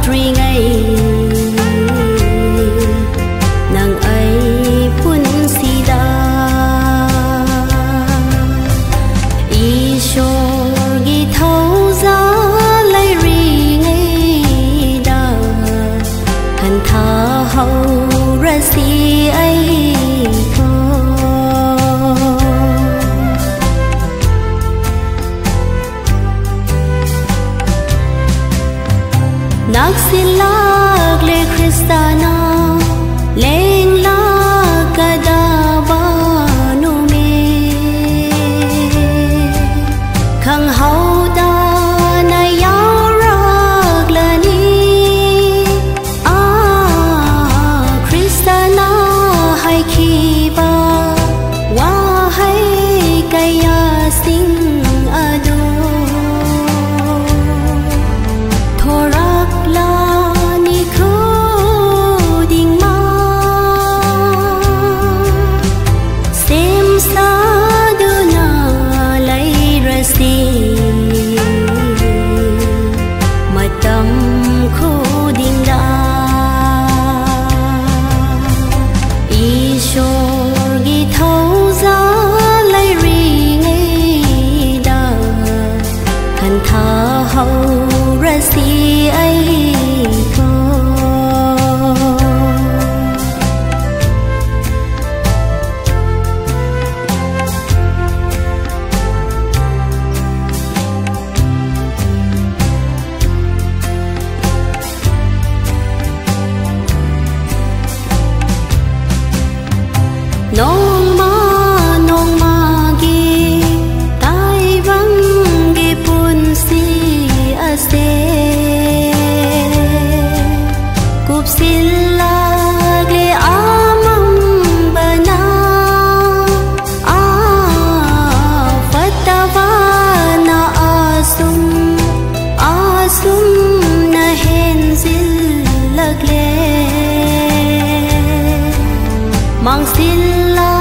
tri ngày nàng ấy phun si đa y shor gi thâu giá lấy ri ngày đa hàn tha hậu ra si ấy nắc xin lạc lê Christana lên lạc kada ba nu me khang hậu da na yau rak la ni Christana hai khi ba wa hai kaya sing ado hậu ra si ấy nong ma gi tai vang gi pun si ase kup sila gle amam bana fatawa na asum na henzil lagle mang sila